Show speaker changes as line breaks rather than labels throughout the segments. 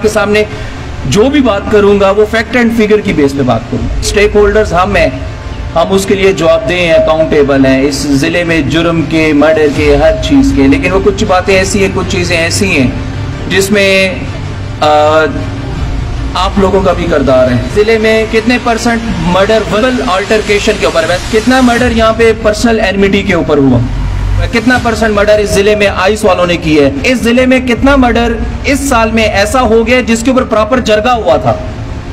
आपके सामने जो भी बात करूंगा वो फैक्ट एंड फिगर की बेस पे बात करूंगा। स्टेक होल्डर्स हम उसके लिए जवाबदेह हैं, अकाउंटेबल हैं इस जिले में जुर्म के, मर्डर के, हर चीज़ के। लेकिन वो कुछ बातें ऐसी हैं, कुछ चीज़ें ऐसी हैं जिसमें आप लोगों का भी किरदार है। जिले में कितने परसेंट मर्डर वर्बल अल्टरकेशन के ऊपर है, कितना मर्डर यहाँ पे पर्सनल एनिमिटी के ऊपर हुआ, कितना परसेंट मर्डर इस जिले में आइस वालों ने की है, इस जिले में कितना मर्डर इस साल में ऐसा हो गया जिसके ऊपर प्रॉपर जरगा हुआ था।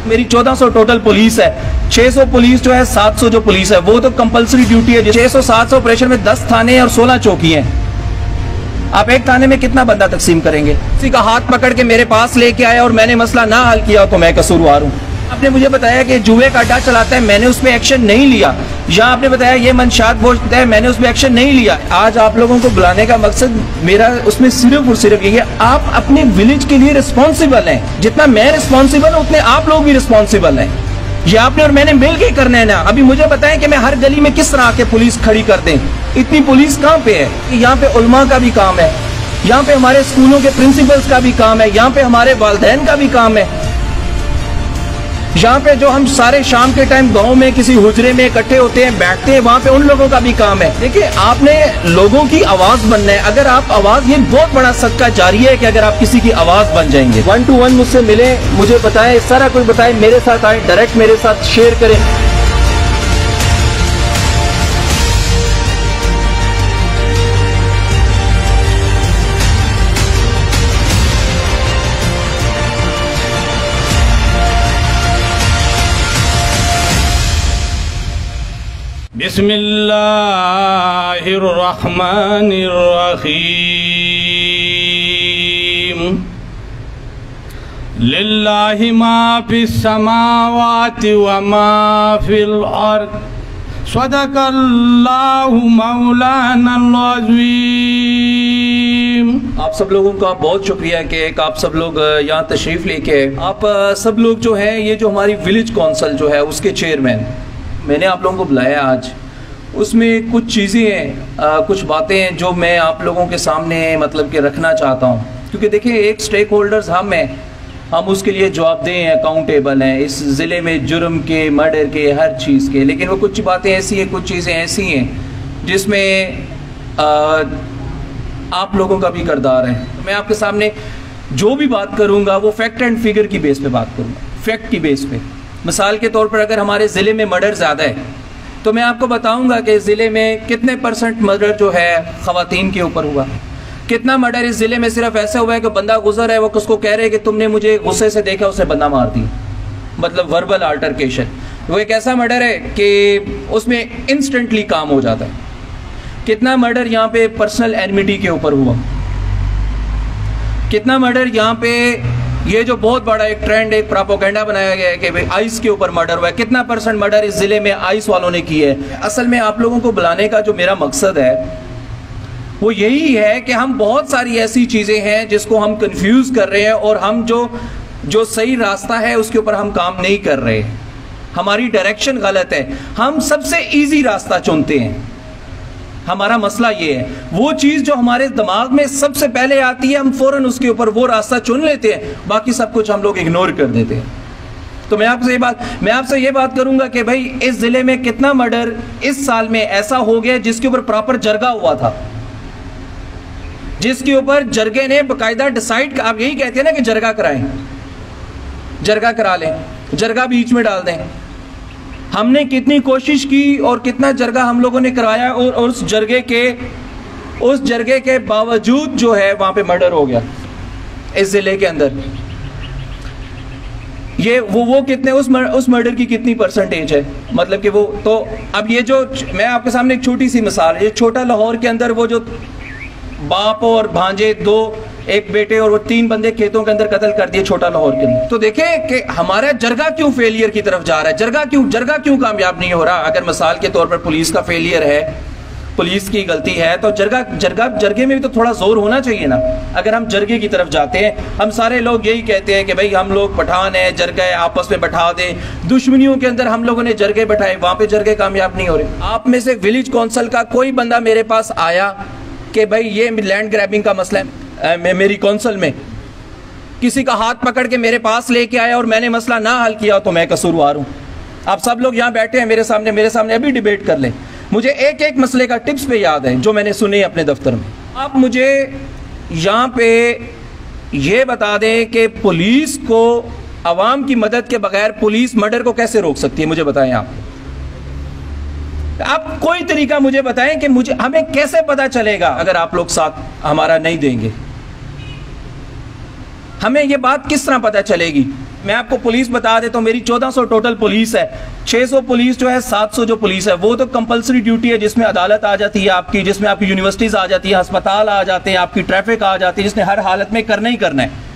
मेरी 1400 टोटल पुलिस है, 600 पुलिस जो है, 700 जो पुलिस है वो तो कंपलसरी ड्यूटी है। 600-700 ऑपरेशन में 10 थाने हैं और 16 चौकी हैं। आप एक थाने में कितना बंदा तकसीम करेंगे? किसी का हाथ पकड़ के मेरे पास लेके आया और मैंने मसला ना हल किया तो मैं कसूरवार हूँ। आपने मुझे बताया कि जुए का अड्डा चलाता है, मैंने उसमें एक्शन नहीं लिया। या आपने बताया ये मंशात बोलता है, मैंने उसमें एक्शन नहीं लिया। आज आप लोगों को बुलाने का मकसद मेरा उसमें सिर्फ और सिर्फ ये है, आप अपने विलेज के लिए रिस्पॉन्सिबल हैं। जितना मैं रिस्पॉन्सिबल हूँ उतने आप लोग भी रिस्पॉन्सिबल हैं। ये आपने और मैंने मिल के करना है ना। अभी मुझे बताएं कि मैं हर गली में किस तरह के पुलिस खड़ी कर दें। इतनी पुलिस कहाँ पे है? यहाँ पे उलमा का भी काम है, यहाँ पे हमारे स्कूलों के प्रिंसिपल्स का भी काम है, यहाँ पे हमारे वालिदैन का भी काम है, यहाँ पे जो हम सारे शाम के टाइम गांव में किसी हुजरे में इकट्ठे होते हैं, बैठते हैं, वहां पे उन लोगों का भी काम है। देखिए, आपने लोगों की आवाज बनना है। अगर आप आवाज, ये बहुत बड़ा सदका जारी है कि अगर आप किसी की आवाज बन जाएंगे। 1 to 1 मुझसे मिले, मुझे बताएं, सारा कुछ बताएं, मेरे साथ आए, डायरेक्ट मेरे साथ शेयर करें।
बिस्मिल्लाहिर्रहमानिर्रहीम। लिल्लाहि मा फिस समावाति व मा फिल अर्द। सदकल्लाहु मौलानल अज़ीम।
आप सब लोगों का बहुत शुक्रिया कि आप सब लोग यहाँ तशरीफ लेके आप सब लोग जो हैं, ये जो हमारी विलेज काउंसिल जो है उसके चेयरमैन, मैंने आप लोगों को बुलाया आज। उसमें कुछ चीज़ें हैं, कुछ बातें हैं जो मैं आप लोगों के सामने मतलब कि रखना चाहता हूँ। क्योंकि देखिए, एक स्टेक होल्डर्स हम उसके लिए जवाबदेह हैं, अकाउंटेबल हैं इस ज़िले में जुर्म के, मर्डर के, हर चीज़ के। लेकिन वो कुछ बातें ऐसी हैं, कुछ चीज़ें ऐसी हैं जिसमें आप लोगों का भी किरदार है। मैं आपके सामने जो भी बात करूँगा वो फैक्ट एंड फिगर की बेस पे बात करूँगा, फैक्ट की बेस पे। मिसाल के तौर पर अगर हमारे ज़िले में मर्डर ज़्यादा है तो मैं आपको बताऊंगा कि ज़िले में कितने परसेंट मर्डर जो है ख़वातीन के ऊपर हुआ। कितना मर्डर इस ज़िले में सिर्फ ऐसा हुआ है कि बंदा गुजर है, वो उसको कह रहे हैं कि तुमने मुझे गुस्से से देखा, उसने बंदा मार दी, मतलब वर्बल अल्टरकेशन। वो एक ऐसा मर्डर है कि उसमें इंस्टेंटली काम हो जाता है। कितना मर्डर यहाँ पे पर्सनल एनिमिटी के ऊपर हुआ, कितना मर्डर यहाँ पे, ये जो बहुत बड़ा एक ट्रेंड, एक प्रोपेगेंडा बनाया गया है कि भाई आइस के ऊपर मर्डर हुआ है। कितना परसेंट मर्डर इस जिले में आइस वालों ने की है। असल में आप लोगों को बुलाने का जो मेरा मकसद है वो यही है कि हम बहुत सारी ऐसी चीजें हैं जिसको हम कंफ्यूज कर रहे हैं और हम जो सही रास्ता है उसके ऊपर हम काम नहीं कर रहे, हमारी डायरेक्शन गलत है। हम सबसे इजी रास्ता चुनते हैं। हमारा मसला ये है, वो चीज जो हमारे दिमाग में सबसे पहले आती है हम फौरन उसके ऊपर वो रास्ता चुन लेते हैं, बाकी सब कुछ हम लोग इग्नोर कर देते हैं। तो मैं आपसे ये बात करूंगा कि भाई इस जिले में कितना मर्डर इस साल में ऐसा हो गया जिसके ऊपर प्रॉपर जरगा हुआ था, जिसके ऊपर जरगे ने बाकायदा डिसाइड, आप यही कहते हैं ना कि जरगा कराएं, जरगा करा लें, जरगा बीच में डाल दें। हमने कितनी कोशिश की और कितना जरगा हम लोगों ने कराया और उस जरगे के बावजूद जो है वहां पे मर्डर हो गया इस जिले के अंदर। ये वो कितने उस मर्डर की कितनी परसेंटेज है, मतलब कि वो तो अब ये जो मैं आपके सामने एक छोटी सी मिसाल, ये छोटा लाहौर के अंदर वो जो बाप और भांजे, एक बेटे और वो 3 बंदे खेतों के अंदर कत्ल कर दिए छोटा लाहौर के अंदर। तो देखें कि हमारा जरगा क्यों फेलियर की तरफ जा रहा है, जरगा क्यों कामयाब नहीं हो रहा। अगर मिसाल के तौर पर पुलिस का फेलियर है, पुलिस की गलती है, तो जरगे में भी तो थोड़ा जोर होना चाहिए ना। अगर हम जरगे की तरफ जाते हैं, हम सारे लोग यही कहते हैं कि भाई हम लोग पठान है, जरगा आपस में बैठा दें। दुश्मनियों के अंदर हम लोगों ने जरगे बैठाए, वहां पे जरगे कामयाब नहीं हो रहे। आप में से विलेज काउंसिल का कोई बंदा मेरे पास आया कि भाई ये लैंड ग्रैबिंग का मसला है मेरी काउंसिल में, किसी का हाथ पकड़ के मेरे पास लेके आया और मैंने मसला ना हल किया तो मैं कसूरवार हूं। आप सब लोग यहाँ बैठे हैं मेरे सामने अभी डिबेट कर लें। मुझे एक एक मसले का टिप्स पे याद है जो मैंने सुने अपने दफ्तर में। आप मुझे यहाँ पे ये बता दें कि पुलिस को अवाम की मदद के बगैर पुलिस मर्डर को कैसे रोक सकती है, मुझे बताएं आप कोई तरीका मुझे बताएं कि हमें कैसे पता चलेगा अगर आप लोग साथ हमारा नहीं देंगे, हमें ये बात किस तरह पता चलेगी। मैं आपको पुलिस बता देता हूं, मेरी 1400 टोटल पुलिस है। 600 पुलिस जो है, 700 जो पुलिस है वो तो कंपलसरी ड्यूटी है, जिसमें अदालत आ जाती है आपकी, जिसमें आपकी यूनिवर्सिटीज आ जाती है, अस्पताल आ जाते हैं, आपकी ट्रैफिक आ जाती है, जिसने हर हालत में करना ही करना है।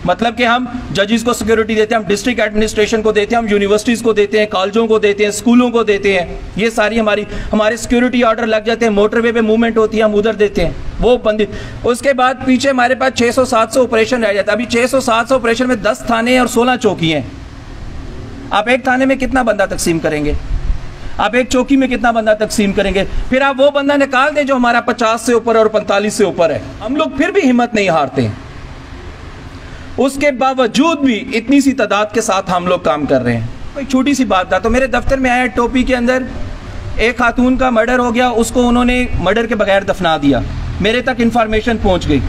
मतलब कि हम जजेस को सिक्योरिटी देते हैं, हम डिस्ट्रिक्ट एडमिनिस्ट्रेशन को देते हैं, हम यूनिवर्सिटीज को देते हैं, कॉलेजों को देते हैं, स्कूलों को देते हैं। ये सारी हमारे सिक्योरिटी ऑर्डर लग जाते हैं, मोटरवे पे मूवमेंट होती है, हम उधर देते हैं, वो बंदी। उसके बाद पीछे हमारे पास 600-700 ऑपरेशन रह जाता है। अभी 600-700 ऑपरेशन में 10 थाने और 16 चौकी हैं। आप एक थाने में कितना बंदा तकसीम करेंगे? आप एक चौकी में कितना बंदा तकसीम करेंगे? फिर आप वो बंदा निकाल दें जो हमारा 50 से ऊपर और 45 से ऊपर है। हम लोग फिर भी हिम्मत नहीं हारते हैं, उसके बावजूद भी इतनी सी तादाद के साथ हम लोग काम कर रहे हैं। कोई छोटी सी बात था तो मेरे दफ्तर में आया, टोपी के अंदर एक खातून का मर्डर हो गया, उसको उन्होंने मर्डर के बगैर दफना दिया। मेरे तक इंफॉर्मेशन पहुंच गई।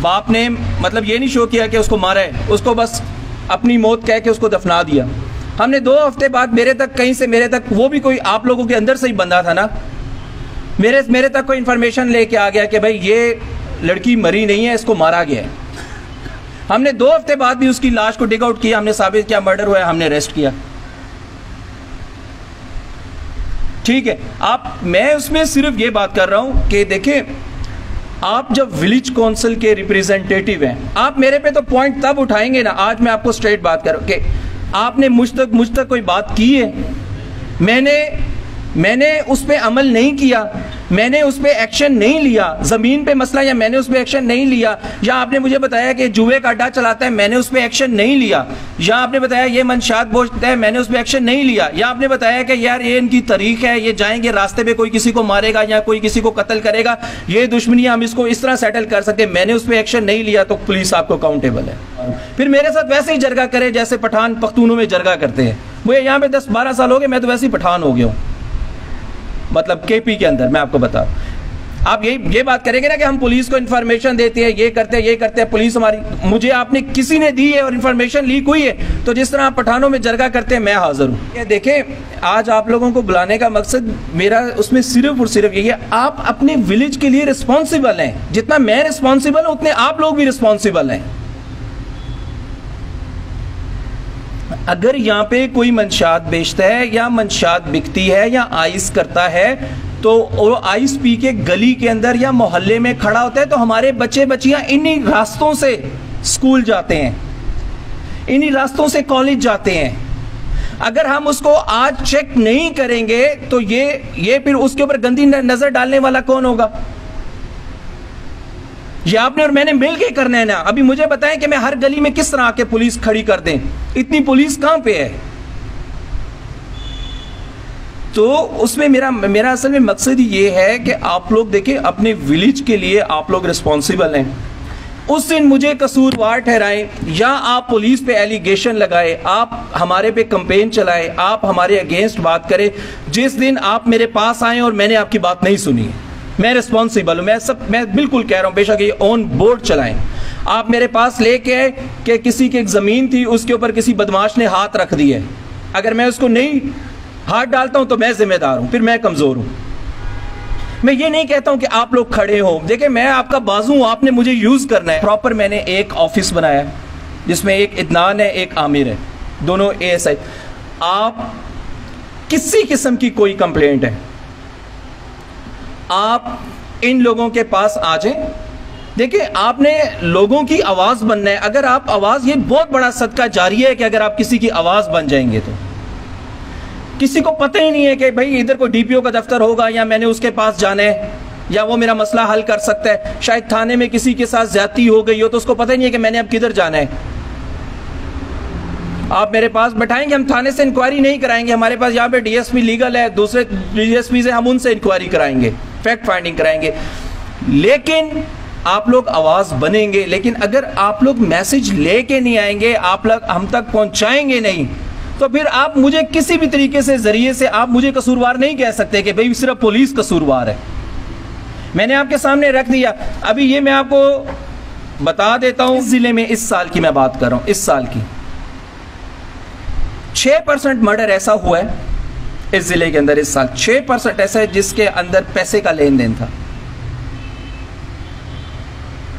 बाप ने मतलब ये नहीं शो किया कि उसको मारा है, उसको बस अपनी मौत कह के उसको दफना दिया। हमने 2 हफ्ते बाद मेरे तक वो भी कोई आप लोगों के अंदर से ही बंदा था ना, मेरे तक कोई इंफॉर्मेशन लेके आ गया कि भाई ये लड़की मरी नहीं है, इसको मारा गया है। हमने 2 हफ्ते बाद भी उसकी लाश को डिग आउट किया, हमने साबित किया मर्डर हुआ है, हमने अरेस्ट किया। ठीक है, मैं उसमें सिर्फ ये बात कर रहा हूं कि देखिए, आप जब विलेज काउंसिल के रिप्रेजेंटेटिव हैं, आप मेरे पे तो पॉइंट तब उठाएंगे ना। आज मैं आपको स्ट्रेट बात कर रहा हूं कि आपने मुझ तक कोई बात की है, मैंने उस पर अमल नहीं किया, मैंने उस पर एक्शन नहीं लिया, जमीन पे मसला या मैंने उस पर एक्शन नहीं लिया, या आपने मुझे बताया कि जुए का अड्डा चलाता है, मैंने उस पर एक्शन नहीं लिया, या आपने बताया ये मंशात बेचता है, मैंने उस पर एक्शन नहीं लिया, या आपने बताया कि यार ये इनकी तरीक है, ये जाएंगे रास्ते पे कोई किसी को मारेगा या कोई किसी को कत्ल करेगा, ये दुश्मनी हम इसको इस तरह सेटल कर सकते, मैंने उस पर एक्शन नहीं लिया, तो पुलिस आपको अकाउंटेबल है। फिर मेरे साथ वैसे ही जरगा करे जैसे पठान पख्तूनों में जरगा करते हैं। मुझे यहाँ पे 10-12 साल हो गए, मैं तो वैसे ही पठान हो गया हूँ, मतलब केपी के अंदर। मैं आपको बता, आप ये बात करेंगे ना कि हम पुलिस को इंफॉर्मेशन देते हैं, ये करते हैं, पुलिस हमारी, मुझे आपने किसी ने दी है और इंफॉर्मेशन लीक हुई है, तो जिस तरह आप पठानों में जरगा करते हैं, मैं हाजिर हूँ। ये देखें, आज आप लोगों को बुलाने का मकसद मेरा उसमें सिर्फ और सिर्फ यही है, आप अपने विलेज के लिए रिस्पॉन्सिबल हैं। जितना मैं रिस्पॉन्सिबल हूँ उतने आप लोग भी रिस्पॉन्सिबल हैं। अगर यहाँ पे कोई मंशात बेचता है या मंशात बिकती है या आइस करता है, तो वो आइस पी के गली के अंदर या मोहल्ले में खड़ा होता है, तो हमारे बच्चे बच्चियां इन्हीं रास्तों से स्कूल जाते हैं, इन्हीं रास्तों से कॉलेज जाते हैं। अगर हम उसको आज चेक नहीं करेंगे तो ये फिर उसके ऊपर गंदी नजर डालने वाला कौन होगा? ये आपने और मैंने मिल के करना है ना। अभी मुझे बताएं कि मैं हर गली में किस तरह आके पुलिस खड़ी कर दें, इतनी पुलिस कहां पे है? तो उसमें मेरा असल में मकसद ये है कि आप लोग देखें, अपने विलेज के लिए आप लोग रिस्पॉन्सिबल हैं। उस दिन मुझे कसूरवार ठहराएं या आप पुलिस पे एलिगेशन लगाए, आप हमारे पे कंपेन चलाए, आप हमारे अगेंस्ट बात करें। जिस दिन आप मेरे पास आए और मैंने आपकी बात नहीं सुनी, मैं रिस्पॉन्सिबल हूं। मैं बिल्कुल कह रहा हूं, बेशक ये ऑन बोर्ड चलाएं। आप मेरे पास लेके आए कि किसी की एक जमीन थी, उसके ऊपर किसी बदमाश ने हाथ रख दिया, अगर मैं उसको नहीं हाथ डालता हूं तो मैं जिम्मेदार हूं, फिर मैं कमजोर हूं। मैं ये नहीं कहता हूं कि आप लोग खड़े हो, देखिए मैं आपका बाजू हूं, आपने मुझे यूज करना है। प्रॉपर मैंने एक ऑफिस बनाया जिसमें एक इदनान है, एक आमिर है, दोनों ASI। आप किसी किस्म की कोई कंप्लेंट है, आप इन लोगों के पास आ जाएं। देखिए, आपने लोगों की आवाज बनना है। अगर आप आवाज, ये बहुत बड़ा सदका जारी है कि अगर आप किसी की आवाज बन जाएंगे तो किसी को पता ही नहीं है कि भाई इधर कोई DPO का दफ्तर होगा या मैंने उसके पास जाना है या वो मेरा मसला हल कर सकता है। शायद थाने में किसी के साथ ज्यादती हो गई हो तो उसको पता ही नहीं है कि मैंने अब किधर जाना है। आप मेरे पास बैठाएंगे, हम थाने से इंक्वायरी नहीं कराएंगे, हमारे पास यहाँ पे DSP लीगल है, दूसरे DSP से हम उनसे इंक्वायरी कराएंगे, फैक्ट फाइंडिंग कराएंगे। लेकिन आप लोग आवाज बनेंगे, लेकिन अगर आप लोग मैसेज लेके नहीं आएंगे, आप लोग हम तक पहुंचाएंगे नहीं, तो फिर आप मुझे किसी भी तरीके से जरिए से आप मुझे कसूरवार नहीं कह सकते कि भाई सिर्फ पुलिस कसूरवार है। मैंने आपके सामने रख दिया। अभी ये मैं आपको बता देता हूं, इस जिले में इस साल की मैं बात कर रहा हूं, इस साल की 6% मर्डर ऐसा हुआ है इस जिले के अंदर। इस साल 6% ऐसा है जिसके अंदर पैसे का लेन देन था।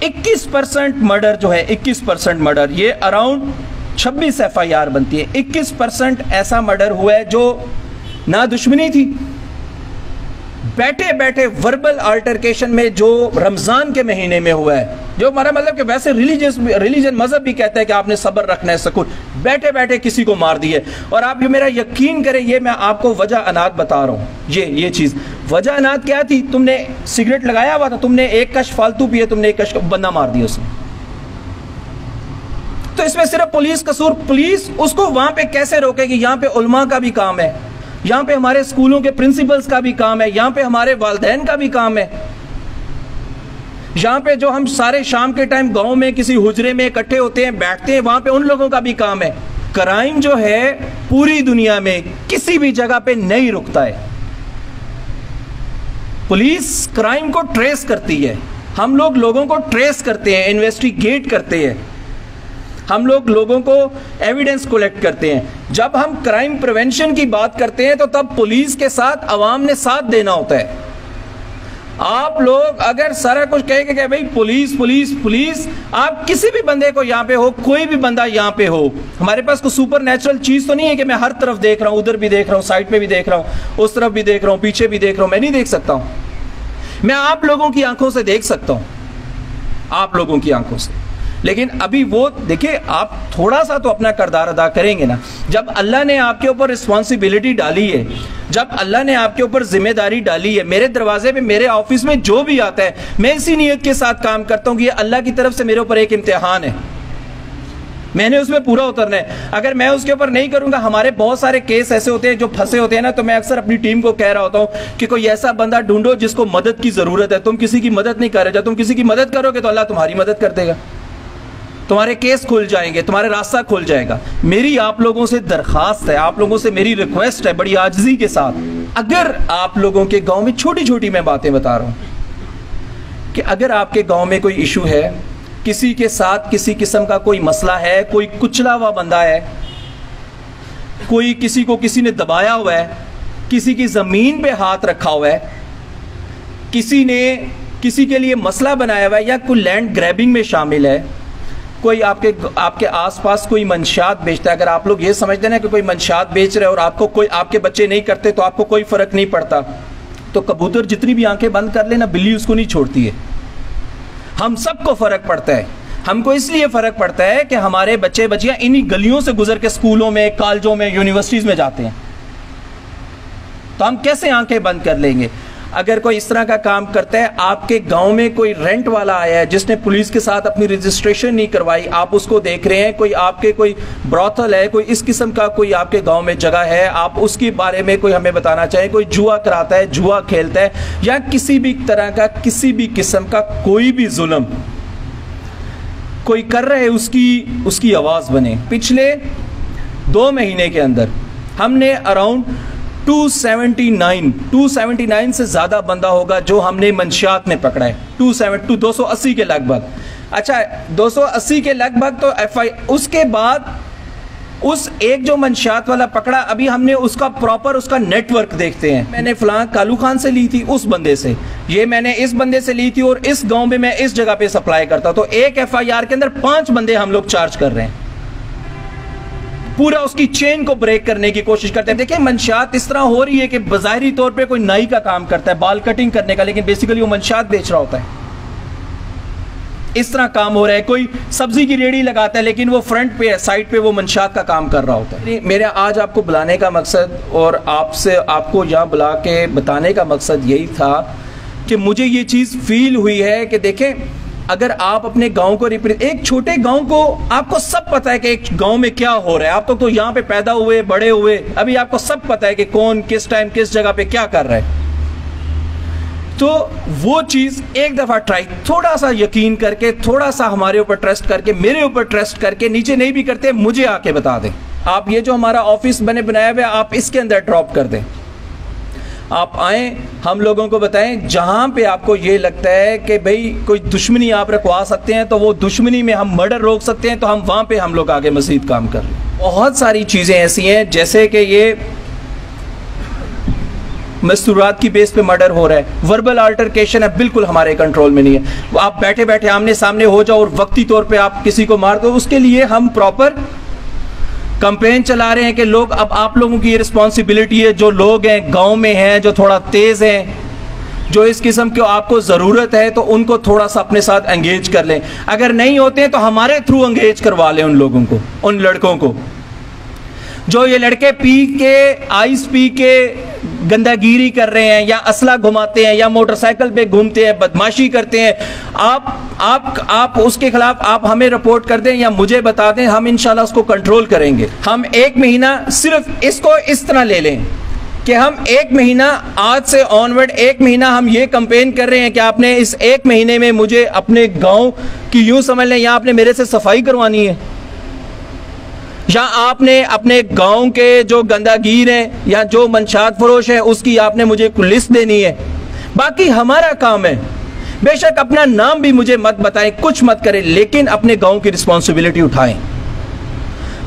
21% मर्डर जो है, 21% मर्डर, ये अराउंड 26 FIR बनती है। 21% ऐसा मर्डर हुआ है जो ना दुश्मनी थी, बैठे बैठे वर्बल अल्टरकेशन में, जो रमजान के महीने में हुआ है, जो हमारा मतलब कि वैसे रिलीजन मजहब भी कहता है कि आपने सब्र रखना है, सकून, बैठे बैठे किसी को मार दिए। और आप ये मेरा यकीन करें, ये मैं आपको वजह अनात बता रहा हूं। ये चीज वजह अनात क्या थी? तुमने सिगरेट लगाया हुआ था, तुमने एक कश फालतू पिए, तुमने एक कश बंदा मार दिया उसने। तो इसमें सिर्फ पुलिस कसूर। पुलिस उसको वहां पे कैसे रोकेगी? यहां पे उलमा का भी काम है, यहां पे हमारे स्कूलों के प्रिंसिपल्स का भी काम है, यहां पे हमारे वालिदैन का भी काम है, यहां पे जो हम सारे शाम के टाइम गांव में किसी हुजरे में इकट्ठे होते हैं, बैठते हैं, वहां पे उन लोगों का भी काम है। क्राइम जो है पूरी दुनिया में किसी भी जगह पे नहीं रुकता है। पुलिस क्राइम को ट्रेस करती है, हम लोग लोगों को ट्रेस करते हैं, इन्वेस्टिगेट करते हैं, हम लोग लोगों को एविडेंस कलेक्ट करते हैं। जब हम क्राइम प्रिवेंशन की बात करते हैं तो तब पुलिस के साथ अवाम ने साथ देना होता है। आप लोग अगर सारा कुछ कहेंगे कि भाई पुलिस पुलिस पुलिस, आप किसी भी बंदे को यहाँ पे हो, कोई भी बंदा यहाँ पे हो, हमारे पास कोई सुपर नेचुरल चीज तो नहीं है कि मैं हर तरफ देख रहा हूं, उधर भी देख रहा हूं, साइड पे भी देख रहा हूं, उस तरफ भी देख रहा हूं, पीछे भी देख रहा हूं, मैं नहीं देख सकता हूं। मैं आप लोगों की आंखों से देख सकता हूं, आप लोगों की आंखों से। लेकिन अभी वो देखिए, आप थोड़ा सा तो अपना किरदार अदा करेंगे ना। जब अल्लाह ने आपके ऊपर रिस्पॉन्सिबिलिटी डाली है, जब अल्लाह ने आपके ऊपर जिम्मेदारी डाली है, मेरे दरवाजे पे, मेरे ऑफिस में जो भी आता है, मैं इसी नीयत के साथ काम करता हूं कि ये अल्लाह की तरफ से मेरे ऊपर एक इम्तिहान है, मैंने उसमें पूरा उतरना है। अगर मैं उसके ऊपर नहीं करूंगा, हमारे बहुत सारे केस ऐसे होते हैं जो फंसे होते हैं ना, तो मैं अक्सर अपनी टीम को कह रहा होता हूं कि कोई ऐसा बंदा ढूंढो जिसको मदद की जरूरत है। तुम किसी की मदद नहीं कर रहे, जब तुम किसी की मदद करोगे तो अल्लाह तुम्हारी मदद कर देगा, तुम्हारे केस खुल जाएंगे, तुम्हारे रास्ता खुल जाएगा। मेरी आप लोगों से दरखास्त है, आप लोगों से मेरी रिक्वेस्ट है बड़ी आजिज़ी के साथ, अगर आप लोगों के गांव में, छोटी छोटी मैं बातें बता रहा हूं, कि अगर आपके गांव में कोई इशू है, किसी के साथ किसी किस्म का कोई मसला है, कोई कुचला हुआ बंदा है, कोई किसी को किसी ने दबाया हुआ है, किसी की जमीन पे हाथ रखा हुआ है, किसी ने किसी के लिए मसला बनाया हुआ है, या कोई लैंड ग्रैबिंग में शामिल है, कोई आपके आसपास कोई मंशियात बेचता है। अगर आप लोग ये समझते हैं ना कि कोई मंशियात बेच रहे हैं और आपको कोई, आपके बच्चे नहीं करते तो आपको कोई फर्क नहीं पड़ता, तो कबूतर जितनी भी आंखें बंद कर लेना, बिल्ली उसको नहीं छोड़ती है। हम सबको फर्क पड़ता है। हमको इसलिए फर्क पड़ता है कि हमारे बच्चे बच्चियां इन्हीं गलियों से गुजर के स्कूलों में, कॉलेजों में, यूनिवर्सिटीज में जाते हैं, तो हम कैसे आंखें बंद कर लेंगे? अगर कोई इस तरह का काम करता है, आपके गांव में कोई रेंट वाला आया है जिसने पुलिस के साथ अपनी रजिस्ट्रेशन नहीं करवाई, आप उसको देख रहे हैं, कोई आपके कोई ब्रॉथल है, कोई इस किस्म का कोई आपके गांव में जगह है, आप उसके बारे में कोई हमें बताना चाहे, कोई जुआ कराता है, जुआ खेलता है, या किसी भी तरह का, किसी भी किस्म का कोई भी जुल्म कोई कर रहे, उसकी आवाज बने। पिछले 2 महीने के अंदर हमने अराउंड 279 से ज्यादा बंदा होगा जो हमने मंशियात में पकड़ा है, 280 के लगभग। अच्छा, 280 के लगभग तो उसके बाद उस एक जो मंशियात वाला पकड़ा, अभी हमने उसका प्रॉपर उसका नेटवर्क देखते हैं। मैंने फलां कालू खान से ली थी, उस बंदे से, ये मैंने इस बंदे से ली थी, और इस गांव में मैं इस जगह पे सप्लाई करता, तो एक FIR के अंदर 5 बंदे हम लोग चार्ज कर रहे हैं। पूरा उसकी चेन को ब्रेक करने की कोशिश करते हैं। देखिए, मंशियात इस तरह हो रही है कि बज़ाहिरी तौर पे कोई नाई का काम करता है, बाल कटिंग करने का, लेकिन बेसिकली वो मंशियात बेच रहा होता है। इस तरह काम हो रहा है। कोई सब्जी की रेडी लगाता है, लेकिन वो फ्रंट पे, साइड पे वो मंशियात का काम कर रहा होता है। मेरा आज आपको बुलाने का मकसद और आपको यहाँ बुला के बताने का मकसद यही था कि मुझे ये चीज़ फील हुई है कि देखें, अगर आप अपने गांव को एक छोटे गांव को, आपको सब पता है कि एक गांव में क्या हो रहा है, आप तो यहाँ पे पैदा हुए, बड़े हुए, अभी आपको सब पता है कि कौन किस टाइम किस जगह पे क्या कर रहा है। तो वो चीज़ एक दफ़ा ट्राई, थोड़ा सा यकीन करके, थोड़ा सा हमारे ऊपर ट्रस्ट करके, मेरे ऊपर ट्रस्ट करके, नीचे नहीं भी करते मुझे आके बता दें। आप ये जो हमारा ऑफिस बने बनाया हुआ है, आप इसके अंदर ड्रॉप कर दें। आप आएँ, हम लोगों को बताएं, जहाँ पे आपको ये लगता है कि भाई कोई दुश्मनी आप रखवा सकते हैं, तो वो दुश्मनी में हम मर्डर रोक सकते हैं, तो हम वहाँ पे हम लोग आगे मज़ीद काम कर लें। बहुत सारी चीज़ें ऐसी हैं, जैसे कि ये मस्तूरात की बेस पे मर्डर हो रहा है, वर्बल अल्टरकेशन है, बिल्कुल हमारे कंट्रोल में नहीं है। आप बैठे बैठे आमने सामने हो जाओ और वक्ती तौर पे आप किसी को मार दो, उसके लिए हम प्रॉपर कैंपेन चला रहे हैं कि लोग, अब आप लोगों की ये रिस्पॉन्सिबिलिटी है, जो लोग हैं गांव में हैं, जो थोड़ा तेज़ हैं, जो इस किस्म की आपको ज़रूरत है, तो उनको थोड़ा सा अपने साथ एंगेज कर लें। अगर नहीं होते हैं तो हमारे थ्रू एंगेज करवा लें उन लोगों को, उन लड़कों को। जो ये लड़के पी के, आइस पी के गंदागिरी कर रहे हैं, या असला घुमाते हैं, या मोटरसाइकिल पे घूमते हैं, बदमाशी करते हैं, आप उसके खिलाफ आप हमें रिपोर्ट कर दें या मुझे बता दें, हम इंशाल्लाह उसको कंट्रोल करेंगे। हम 1 महीना सिर्फ इसको इस तरह ले लें कि हम 1 महीना, आज से ऑनवर्ड 1 महीना हम ये कैंपेन कर रहे हैं कि आपने इस 1 महीने में मुझे अपने गाँव की, यूँ समझ लें, या आपने मेरे से सफाई करवानी है, या आपने अपने गांव के जो गंदागीर हैं या जो मंशात फरोश है उसकी आपने मुझे लिस्ट देनी है। बाकी हमारा काम है, बेशक अपना नाम भी मुझे मत बताएं, कुछ मत करें, लेकिन अपने गांव की रिस्पॉन्सिबिलिटी उठाएं।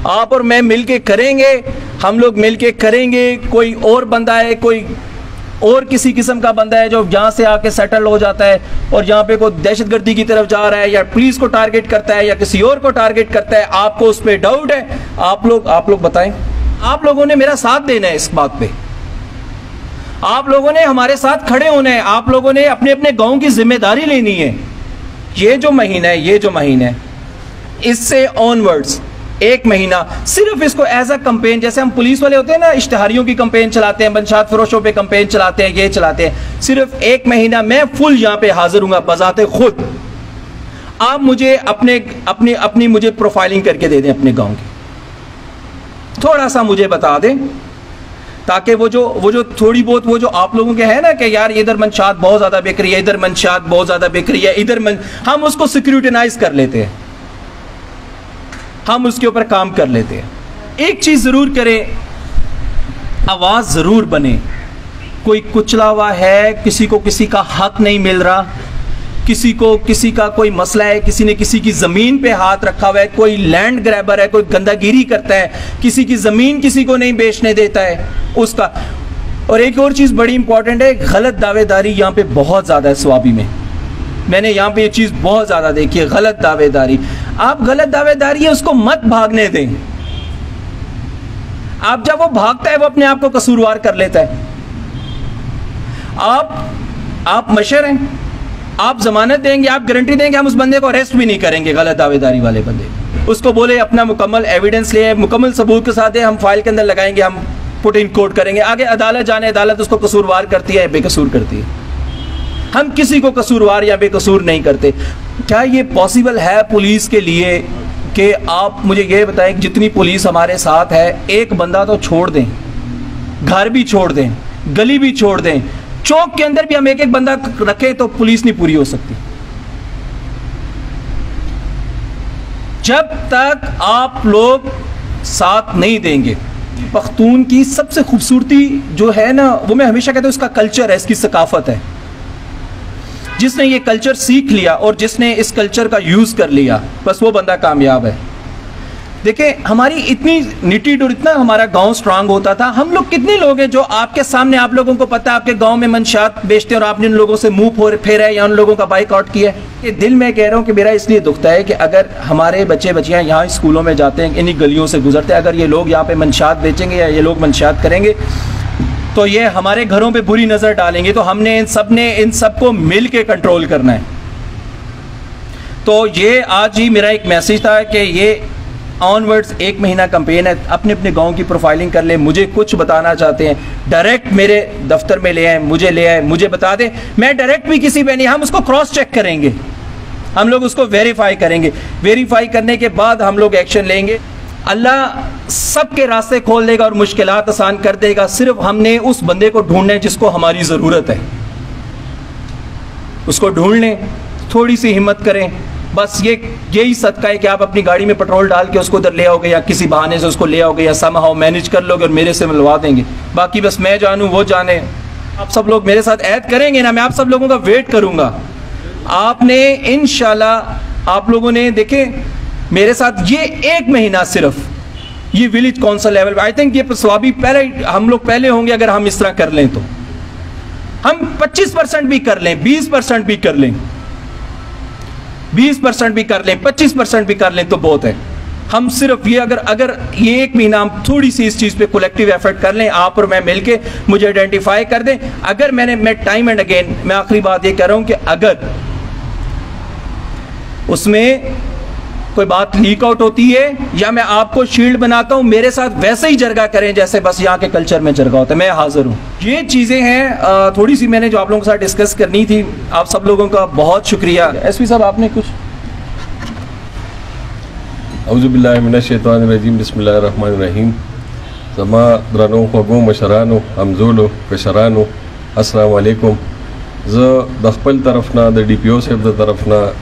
आप और मैं मिलके करेंगे, हम लोग मिलके करेंगे। कोई और बंदा है, कोई और किसी किस्म का बंदा है जो यहाँ से आके सेटल हो जाता है और यहाँ पे कोई दहशतगर्दी की तरफ जा रहा है, या पुलिस को टारगेट करता है, या किसी और को टारगेट करता है, आपको उस पर डाउट है, आप लोग बताएं। आप लोगों ने मेरा साथ देना है इस बात पे, आप लोगों ने हमारे साथ खड़े होना है, आप लोगों ने अपने अपने गाँव की जिम्मेदारी लेनी है। ये जो महीना है इससे ऑनवर्ड्स 1 महीना सिर्फ इसको एज अ कंपेन, जैसे हम पुलिस वाले होते हैं ना, इश्तहारियों की कंपेन चलाते हैं, मंशात फरोशों पे कंपेन चलाते हैं, ये चलाते हैं, सिर्फ 1 महीना मैं फुल यहाँ पे हाजिर हूँगा बजाते खुद। आप मुझे अपनी मुझे प्रोफाइलिंग करके दे दें अपने गाँव की, थोड़ा सा मुझे बता दें, ताकि वो जो थोड़ी बहुत वो जो आप लोगों के है ना कि यार इधर मंशात बहुत ज़्यादा बिक रही है, इधर मंशात बहुत ज़्यादा बिक रही है, हम उसको स्क्रूटिनाइज कर लेते हैं, हम उसके ऊपर काम कर लेते हैं। एक चीज़ ज़रूर करें, आवाज़ ज़रूर बने। कोई कुचला हुआ है, किसी को किसी का हक नहीं मिल रहा, किसी को किसी का कोई मसला है, किसी ने किसी की ज़मीन पे हाथ रखा हुआ है, कोई लैंड ग्रैबर है, कोई गंदागिरी करता है, किसी की ज़मीन किसी को नहीं बेचने देता है उसका। और एक और चीज़ बड़ी इंपॉर्टेंट है, गलत दावेदारी यहाँ पे बहुत ज़्यादा है स्वाबी में। मैंने यहाँ पे ये चीज़ बहुत ज़्यादा देखी है, गलत दावेदारी। आप गलत दावेदारी है उसको मत भागने दें। आप जब वो भागता है वो अपने आप को कसूरवार कर लेता है। आप मशर हैं, आप जमानत देंगे, आप गारंटी देंगे, हम उस बंदे को अरेस्ट भी नहीं करेंगे, गलत दावेदारी वाले बंदे। उसको बोले अपना मुकम्मल एविडेंस ले, मुकम्मल सबूत के साथ हम फाइल के अंदर लगाएंगे, हम पुट इन कोर्ट करेंगे, आगे अदालत जाने, अदालत उसको कसूरवार करती है, बेकसूर करती है। हम किसी को कसूरवार या बेकसूर नहीं करते। क्या ये पॉसिबल है पुलिस के लिए कि आप मुझे ये बताएं, जितनी पुलिस हमारे साथ है, एक बंदा तो छोड़ दें, घर भी छोड़ दें, गली भी छोड़ दें, चौक के अंदर भी हम एक बंदा रखें तो पुलिस नहीं पूरी हो सकती। जब तक आप लोग साथ नहीं देंगे। पख्तून की सबसे खूबसूरती जो है ना, वो मैं हमेशा कहता हूँ, उसका कल्चर है, इसकी सकाफत है। जिसने ये कल्चर सीख लिया और जिसने इस कल्चर का यूज़ कर लिया, बस वो बंदा कामयाब है। देखिए हमारी इतनी नीटीड और इतना हमारा गांव स्ट्रांग होता था। हम लोग कितने लोग हैं जो आपके सामने, आप लोगों को पता है आपके गांव में मंशात बेचते हैं और आपने उन लोगों से मुंह फेरा है या उन लोगों का बाइकआउट किया है। ये दिल में कह रहा हूँ कि मेरा इसलिए दुखता है कि अगर हमारे बच्चे बच्चियाँ यहाँ स्कूलों में जाते हैं, इन्हीं गलियों से गुजरते हैं, अगर ये लोग यहाँ पे मंशात बेचेंगे या ये लोग मंशात करेंगे तो ये हमारे घरों पे बुरी नज़र डालेंगे। तो हमने इन सबको मिल के कंट्रोल करना है। तो ये आज ही मेरा एक मैसेज था कि ये ऑनवर्ड्स 1 महीना कैंपेन है। अपने अपने गांव की प्रोफाइलिंग कर ले। मुझे कुछ बताना चाहते हैं, डायरेक्ट मेरे दफ्तर में ले आए, मुझे बता दें। मैं डायरेक्ट भी किसी पे नहीं, हम उसको क्रॉस चेक करेंगे, हम लोग उसको वेरीफाई करेंगे। वेरीफाई करने के बाद हम लोग एक्शन लेंगे। अल्लाह सबके रास्ते खोल देगा और मुश्किलात आसान कर देगा। सिर्फ हमने उस बंदे को ढूंढना है जिसको हमारी ज़रूरत है। उसको ढूंढ लें, थोड़ी सी हिम्मत करें। बस यही सदका है कि आप अपनी गाड़ी में पेट्रोल डाल के उसको उधर ले आओगे या किसी बहाने से उसको ले आओगे या समहाउ मैनेज कर लोगे और मेरे से मिलवा देंगे। बाकी बस मैं जानूँ वो जाने। आप सब लोग मेरे साथ ऐड करेंगे ना, मैं आप सब लोगों का वेट करूँगा। आपने इंशाल्लाह आप लोगों ने देखे मेरे साथ ये 1 महीना सिर्फ ये village council level, I think ये स्वाबी पहले हम लोग पहले होंगे अगर हम इस तरह कर लें तो। हम 25% भी कर लें, 20% भी कर लें, 20% भी कर लें, 25% भी कर लें तो बहुत है। हम सिर्फ ये अगर ये 1 महीना हम थोड़ी सी इस चीज़ पे कलेक्टिव एफर्ट कर लें, आप और मैं मिलके मुझे आइडेंटिफाई कर दें। अगर मैं टाइम एंड अगेन मैं आखिरी बात ये कह रहा हूं कि अगर उसमें कोई बात लीक आउट होती है या मैं आपको शील्ड बनाता हूं, मेरे साथ वैसे ही जरगा करें जैसे बस यहाँ के कल्चर में जरगा होता है। मैं हाजिर हूँ। ये चीज़ें हैं थोड़ी सी मैंने जो आप लोगों के साथ डिस्कस करनी थी। आप सब लोगों का बहुत शुक्रिया। एसपी साहब आपने कुछ?
औज़ुबिल्लाहि मिनश्शैतानिर्रजीम, बिस्मिल्लाहिर्रहमानिर्रहीम। ज़मा द्रनो ख़गो मशरानो हमज़ोलो कशरानो, अस्सलामु अलैकुम। ज़ द खपल तरफ ना द DPO साहब द तरफ ना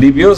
DPO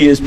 DSP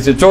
SHO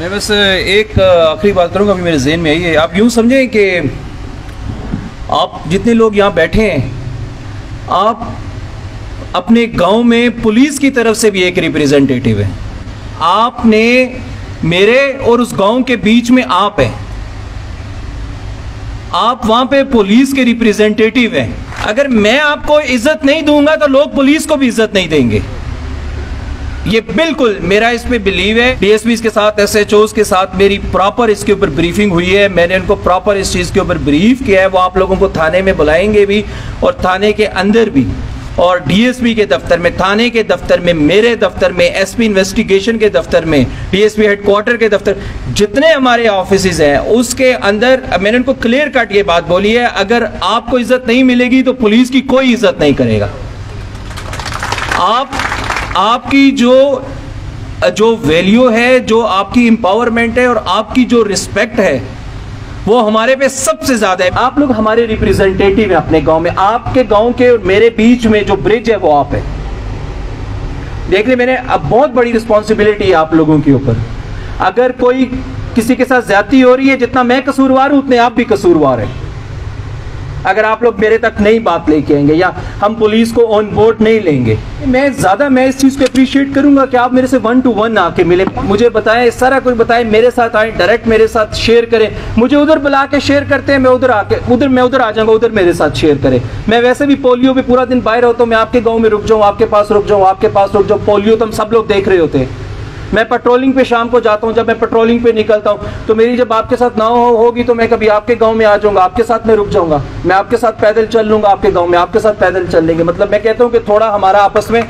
मैं बस एक आखिरी बात करूँगा, अभी मेरे जहन में आई है. आप यूँ समझें कि आप जितने लोग यहाँ बैठे हैं, आप अपने गांव में पुलिस की तरफ से भी एक रिप्रेजेंटेटिव है. आपने मेरे और उस गांव के बीच में आप हैं, आप वहाँ पे पुलिस के रिप्रेजेंटेटिव हैं. अगर मैं आपको इज्जत नहीं दूंगा तो लोग पुलिस को भी इज्जत नहीं देंगे. ये बिल्कुल मेरा इस पे बिलीव है. DSPs के साथ SHOs के साथ मेरी प्रॉपर इसके ऊपर ब्रीफिंग हुई है, मैंने उनको प्रॉपर इस चीज़ के ऊपर ब्रीफ किया है. वो आप लोगों को थाने में बुलाएंगे भी और थाने के अंदर भी, और DSP के दफ्तर में, थाने के दफ्तर में, मेरे दफ्तर में, SP इन्वेस्टिगेशन के दफ्तर में, DSP हेडक्वार्टर के दफ्तर, जितने हमारे ऑफिस हैं उसके अंदर मैंने उनको क्लियर कट ये बात बोली है, अगर आपको इज्जत नहीं मिलेगी तो पुलिस की कोई इज्जत नहीं करेगा. आपकी जो वैल्यू है, जो आपकी एम्पावरमेंट है और आपकी जो रिस्पेक्ट है वो हमारे पे सबसे ज्यादा है. आप लोग हमारे रिप्रेजेंटेटिव हैं अपने गांव में. आपके गांव के और मेरे बीच में जो ब्रिज है वो आप है. देख ले, मैंने अब बहुत बड़ी रिस्पॉन्सिबिलिटी है आप लोगों के ऊपर. अगर कोई किसी के साथ ज्यादती हो रही है, जितना मैं कसूरवार हूं उतने आप भी कसूरवार हैं. अगर आप लोग मेरे तक नई बात लेके आएंगे या हम पुलिस को ऑन बोर्ड नहीं लेंगे, मैं इस चीज़ को अप्रिशिएट करूंगा कि आप मेरे से 1 to 1 आके मिले, मुझे बताएं, सारा कुछ बताएं, मेरे साथ आए, डायरेक्ट मेरे साथ शेयर करें. मुझे उधर बुला के शेयर करते हैं, मैं उधर आ जाऊंगा, उधर मेरे साथ शेयर करें. मैं वैसे भी पोलियो पे पूरा दिन बाहर होता हूँ, मैं आपके गाँव में रुक जाऊँ, आपके पास रुक जाऊँ, आपके पास रुक जाऊँ. पोलियो तो हम सब लोग देख रहे होते हैं. मैं पेट्रोलिंग पे शाम को जाता हूँ, जब मैं पेट्रोलिंग पे निकलता हूँ तो मेरी जब आपके साथ ना होगी तो मैं कभी आपके गांव में आ जाऊंगा, आपके साथ मैं रुक जाऊंगा, मैं आपके साथ पैदल चल लूंगा, आपके गांव में आपके साथ पैदल चल लेंगे. मतलब मैं कहता हूँ कि थोड़ा हमारा आपस में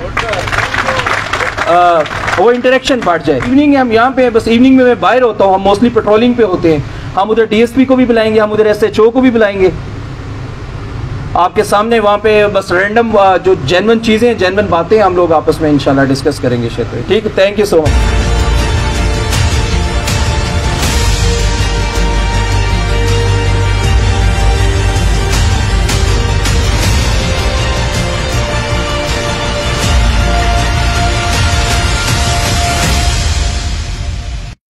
वो इंटरेक्शन बढ़ जाए. इवनिंग हम यहाँ पे, बस इवनिंग में मैं बाहर होता हूँ, हम मोस्टली पेट्रोलिंग पे होते हैं. हम उधर DSP को भी बुलाएंगे, हम उधर SHO को भी बुलाएंगे आपके सामने. वहाँ पे बस रैंडम जो जेन्युइन चीज़ें, जेन्युइन बातें हम लोग आपस में इंशाल्लाह डिस्कस करेंगे. ठीक है, थैंक यू सो मच.